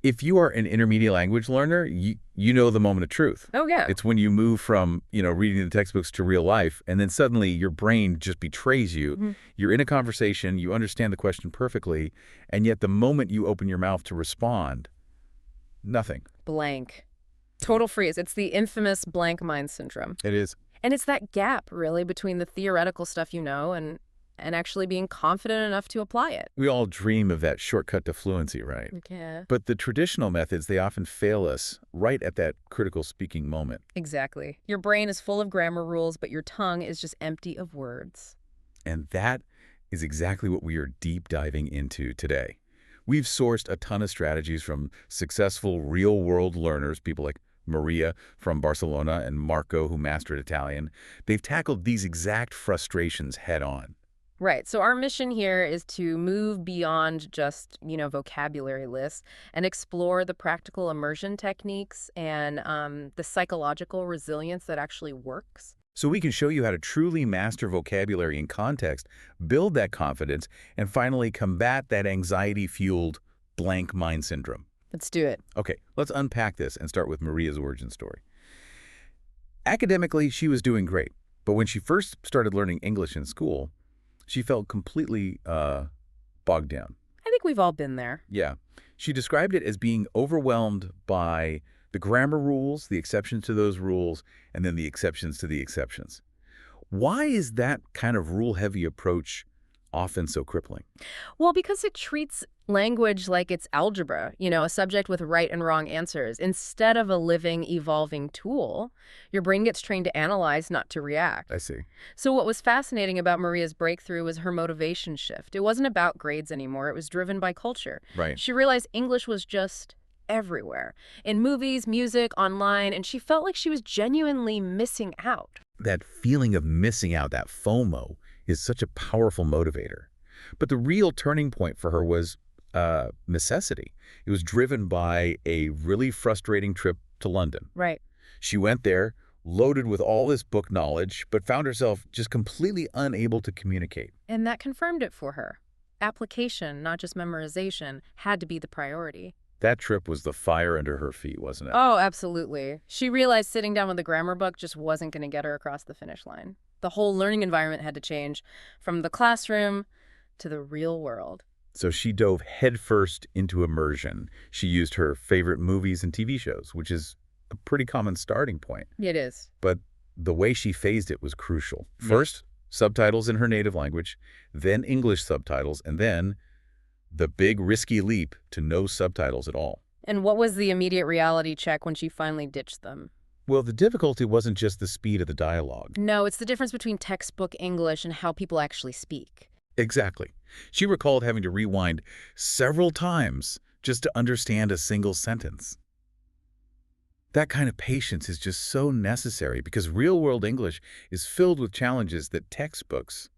If you are an intermediate language learner, you know the moment of truth. Oh, yeah. It's when you move from, reading the textbooks to real life, and then suddenly your brain just betrays you. Mm-hmm. You're in a conversation, you understand the question perfectly, and yet the moment you open your mouth to respond, nothing. Blank. Total freeze. It's the infamous blank mind syndrome. It is. And it's that gap, really, between the theoretical stuff you know and actually being confident enough to apply it. We all dream of that shortcut to fluency, right? Yeah. But the traditional methods, they often fail us right at that critical speaking moment. Exactly. Your brain is full of grammar rules, but your tongue is just empty of words. And that is exactly what we are deep diving into today. We've sourced a ton of strategies from successful real-world learners, people like Maria from Barcelona and Marco, who mastered Italian. They've tackled these exact frustrations head-on. Right. So our mission here is to move beyond just, vocabulary lists and explore the practical immersion techniques and the psychological resilience that actually works. So we can show you how to truly master vocabulary and context, build that confidence, and finally combat that anxiety-fueled blank mind syndrome. Let's do it. Okay, let's unpack this and start with Maria's origin story. Academically, she was doing great, but when she first started learning English in school, she felt completely bogged down. I think we've all been there. Yeah. She described it as being overwhelmed by the grammar rules, the exceptions to those rules, and then the exceptions to the exceptions. Why is that kind of rule-heavy approach often so crippling? Well, because it treats language like it's algebra, a subject with right and wrong answers. Instead of a living, evolving tool, your brain gets trained to analyze, not to react. I see. So what was fascinating about Maria's breakthrough was her motivation shift. It wasn't about grades anymore. It was driven by culture. Right. She realized English was just everywhere, in movies, music, online, and she felt like she was genuinely missing out. That feeling of missing out, that FOMO, is such a powerful motivator. But the real turning point for her was necessity. It was driven by a really frustrating trip to London. Right. She went there, loaded with all this book knowledge, but found herself just completely unable to communicate. And that confirmed it for her. Application, not just memorization, had to be the priority. That trip was the fire under her feet, wasn't it? Oh, absolutely. She realized sitting down with a grammar book just wasn't going to get her across the finish line. The whole learning environment had to change from the classroom to the real world. So she dove headfirst into immersion. She used her favorite movies and TV shows, which is a pretty common starting point. It is. But the way she phased it was crucial. First, subtitles in her native language, then English subtitles, and then the big risky leap to no subtitles at all. And what was the immediate reality check when she finally ditched them? Well, the difficulty wasn't just the speed of the dialogue. No, it's the difference between textbook English and how people actually speak. Exactly. She recalled having to rewind several times just to understand a single sentence. That kind of patience is just so necessary because real-world English is filled with challenges that textbooks,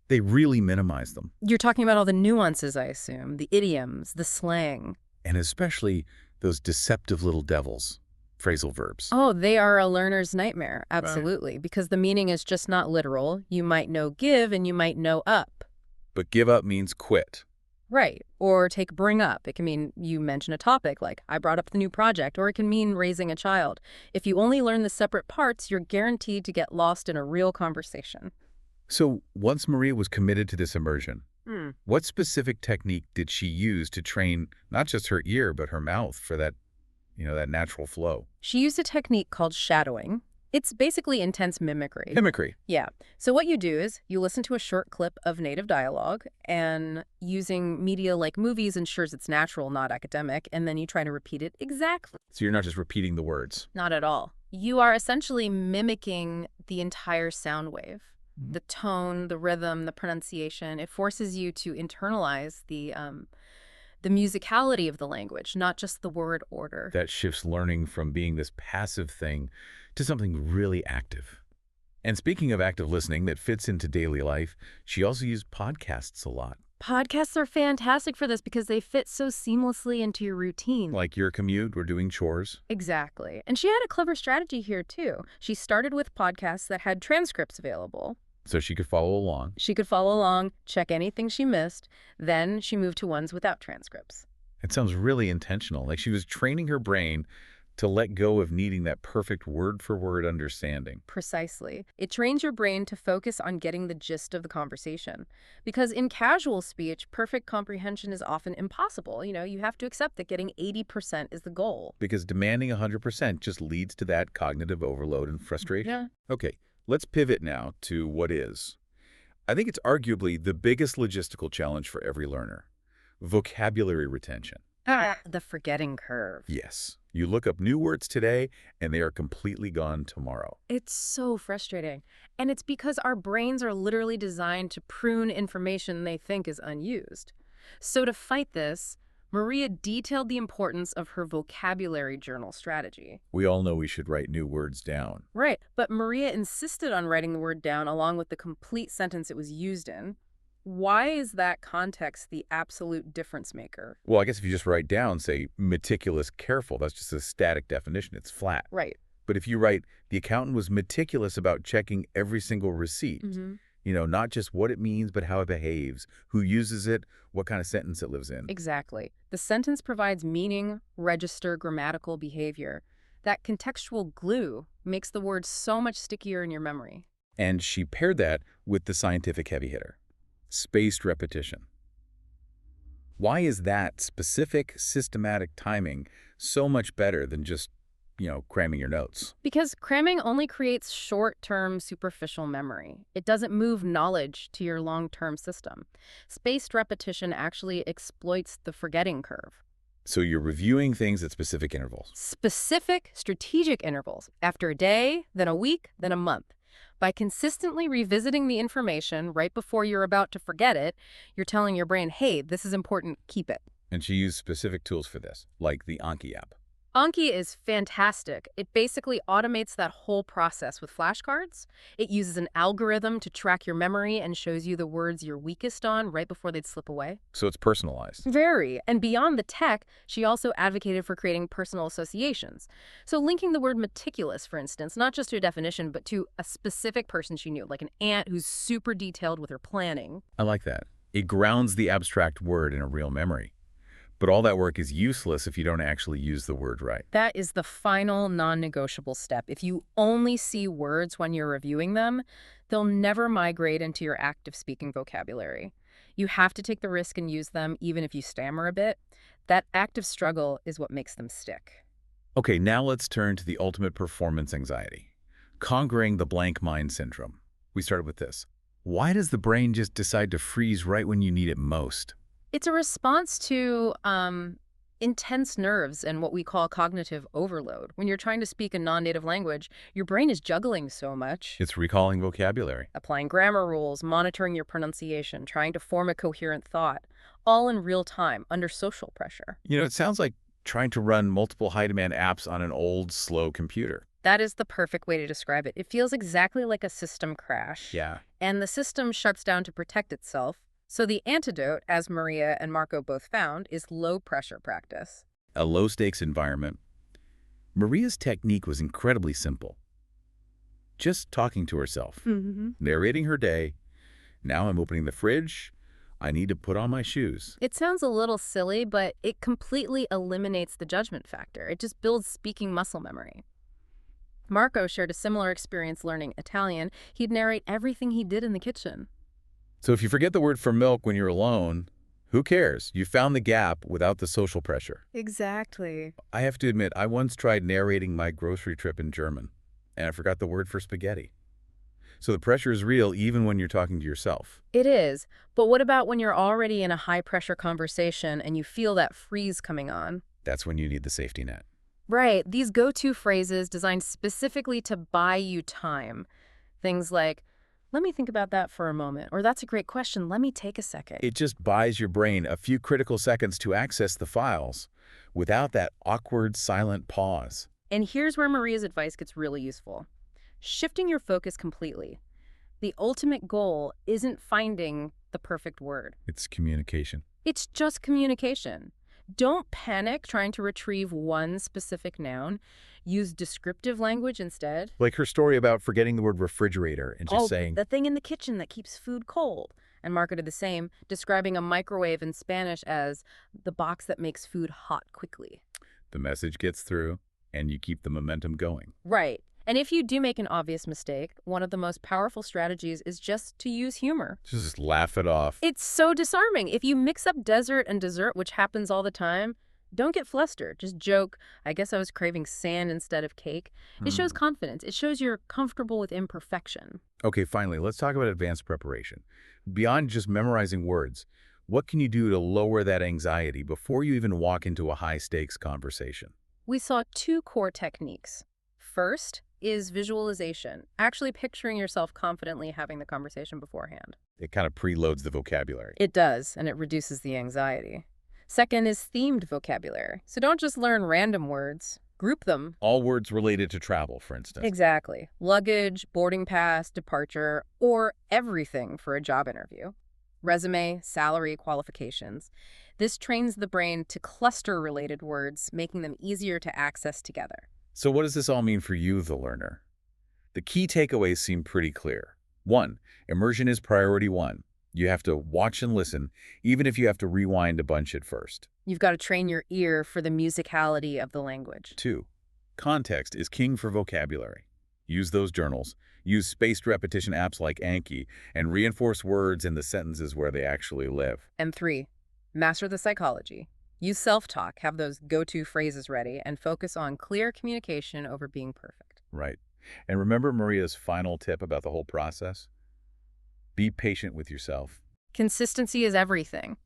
they really minimize them. You're talking about all the nuances, I assume, the idioms, the slang. And especially those deceptive little devils, phrasal verbs. Oh, they are a learner's nightmare, absolutely, because the meaning is just not literal. You might know give and you might know up. But give up means quit. Right. Or take bring up. It can mean you mention a topic like, I brought up the new project, or it can mean raising a child. If you only learn the separate parts, you're guaranteed to get lost in a real conversation. So once Maria was committed to this immersion, what specific technique did she use to train not just her ear, but her mouth for that, that natural flow? She used a technique called shadowing. It's basically intense mimicry. Mimicry. Yeah. So what you do is you listen to a short clip of native dialogue, and using media like movies ensures it's natural, not academic, and then you try to repeat it exactly. So you're not just repeating the words. Not at all. You are essentially mimicking the entire sound wave. The tone, the rhythm, the pronunciation. It forces you to internalize the musicality of the language, not just the word order. That shifts learning from being this passive thing to something really active. And speaking of active listening that fits into daily life, she also used podcasts a lot. Podcasts are fantastic for this because they fit so seamlessly into your routine. Like your commute or doing chores. Exactly. And she had a clever strategy here, too. She started with podcasts that had transcripts available. So she could follow along. She could follow along, check anything she missed. Then she moved to ones without transcripts. It sounds really intentional, like she was training her brain to let go of needing that perfect word-for-word understanding. Precisely. It trains your brain to focus on getting the gist of the conversation. Because in casual speech, perfect comprehension is often impossible. You have to accept that getting 80% is the goal. Because demanding 100% just leads to that cognitive overload and frustration. Yeah. Okay, let's pivot now to what is. I think it's arguably the biggest logistical challenge for every learner: vocabulary retention. The forgetting curve. Yes, you look up new words today, and they are completely gone tomorrow. It's so frustrating. And it's because our brains are literally designed to prune information they think is unused. So to fight this, Maria detailed the importance of her vocabulary journal strategy. We all know we should write new words down. Right, but Maria insisted on writing the word down along with the complete sentence it was used in. Why is that context the absolute difference maker? Well, I guess if you just write down, say, meticulous, careful, that's just a static definition. It's flat. Right. But if you write, the accountant was meticulous about checking every single receipt, not just what it means, but how it behaves, who uses it, what kind of sentence it lives in. Exactly. The sentence provides meaning, register, grammatical behavior. That contextual glue makes the word so much stickier in your memory. And she paired that with the scientific heavy hitter: spaced repetition. Why is that specific, systematic timing so much better than just, cramming your notes? Because cramming only creates short-term superficial memory. It doesn't move knowledge to your long-term system. Spaced repetition actually exploits the forgetting curve. So you're reviewing things at specific intervals. Specific, strategic intervals. After a day, then a week, then a month. By consistently revisiting the information right before you're about to forget it, you're telling your brain, hey, this is important, keep it. And she used specific tools for this, like the Anki app. Anki is fantastic. It basically automates that whole process with flashcards. It uses an algorithm to track your memory and shows you the words you're weakest on right before they'd slip away. So it's personalized. Very. And beyond the tech, she also advocated for creating personal associations. So linking the word meticulous, for instance, not just to a definition, but to a specific person she knew, like an aunt who's super detailed with her planning. I like that. It grounds the abstract word in a real memory. But all that work is useless if you don't actually use the word right. That is the final non-negotiable step. If you only see words when you're reviewing them, they'll never migrate into your active speaking vocabulary. You have to take the risk and use them even if you stammer a bit. That active struggle is what makes them stick. Okay, now let's turn to the ultimate performance anxiety: conquering the blank mind syndrome. We started with this. Why does the brain just decide to freeze right when you need it most? It's a response to intense nerves and what we call cognitive overload. When you're trying to speak a non-native language, your brain is juggling so much. It's recalling vocabulary. Applying grammar rules, monitoring your pronunciation, trying to form a coherent thought, all in real time under social pressure. It sounds like trying to run multiple high-demand apps on an old, slow computer. That is the perfect way to describe it. It feels exactly like a system crash. Yeah. And the system shuts down to protect itself. So the antidote, as Maria and Marco both found, is low-pressure practice. A low-stakes environment. Maria's technique was incredibly simple. Just talking to herself, narrating her day. Now I'm opening the fridge. I need to put on my shoes. It sounds a little silly, but it completely eliminates the judgment factor. It just builds speaking muscle memory. Marco shared a similar experience learning Italian. He'd narrate everything he did in the kitchen. So if you forget the word for milk when you're alone, who cares? You found the gap without the social pressure. Exactly. I have to admit, I once tried narrating my grocery trip in German, and I forgot the word for spaghetti. So the pressure is real even when you're talking to yourself. It is. But what about when you're already in a high-pressure conversation and you feel that freeze coming on? That's when you need the safety net. Right. These go-to phrases designed specifically to buy you time. Things like, let me think about that for a moment, or that's a great question, let me take a second. It just buys your brain a few critical seconds to access the files without that awkward, silent pause. And here's where Maria's advice gets really useful. Shifting your focus completely. The ultimate goal isn't finding the perfect word. It's communication. It's just communication. Don't panic trying to retrieve one specific noun. Use descriptive language instead. Like her story about forgetting the word refrigerator and just saying, the thing in the kitchen that keeps food cold. and marketed the same, describing a microwave in Spanish as the box that makes food hot quickly. The message gets through, and you keep the momentum going. Right. And if you do make an obvious mistake, one of the most powerful strategies is just to use humor. Just laugh it off. It's so disarming. If you mix up desert and dessert, which happens all the time, don't get flustered. Just joke, I guess I was craving sand instead of cake. It shows confidence. It shows you're comfortable with imperfection. Okay, finally, let's talk about advanced preparation. Beyond just memorizing words, what can you do to lower that anxiety before you even walk into a high-stakes conversation? We saw two core techniques. First is visualization, actually picturing yourself confidently having the conversation beforehand. It kind of preloads the vocabulary. It does, and it reduces the anxiety. Second is themed vocabulary. So don't just learn random words. Group them. All words related to travel, for instance. Exactly. Luggage, boarding pass, departure, or everything for a job interview. Resume, salary, qualifications. This trains the brain to cluster related words, making them easier to access together. So what does this all mean for you, the learner? The key takeaways seem pretty clear. 1. Immersion is priority 1. You have to watch and listen, even if you have to rewind a bunch at first. You've got to train your ear for the musicality of the language. 2. Context is king for vocabulary. Use those journals, use spaced repetition apps like Anki, and reinforce words in the sentences where they actually live. And 3, master the psychology. Use self-talk, have those go-to phrases ready, and focus on clear communication over being perfect. Right. And remember Maria's final tip about the whole process? Be patient with yourself. Consistency is everything.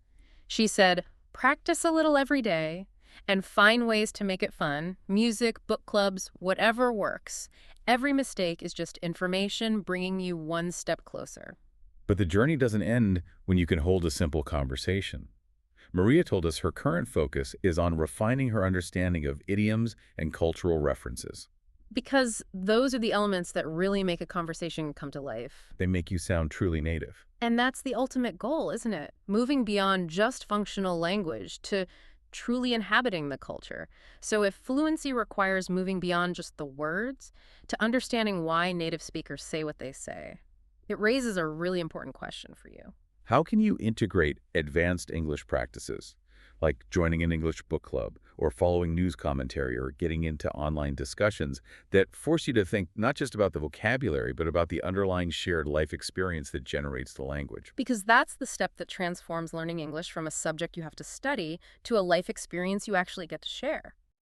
She said, practice a little every day and find ways to make it fun. Music, book clubs, whatever works. Every mistake is just information bringing you one step closer. But the journey doesn't end when you can hold a simple conversation. Maria told us her current focus is on refining her understanding of idioms and cultural references. Because those are the elements that really make a conversation come to life. They make you sound truly native. And that's the ultimate goal, isn't it? Moving beyond just functional language to truly inhabiting the culture. So if fluency requires moving beyond just the words to understanding why native speakers say what they say, it raises a really important question for you. How can you integrate advanced English practices, like joining an English book club or following news commentary or getting into online discussions that force you to think not just about the vocabulary, but about the underlying shared life experience that generates the language? Because that's the step that transforms learning English from a subject you have to study to a life experience you actually get to share.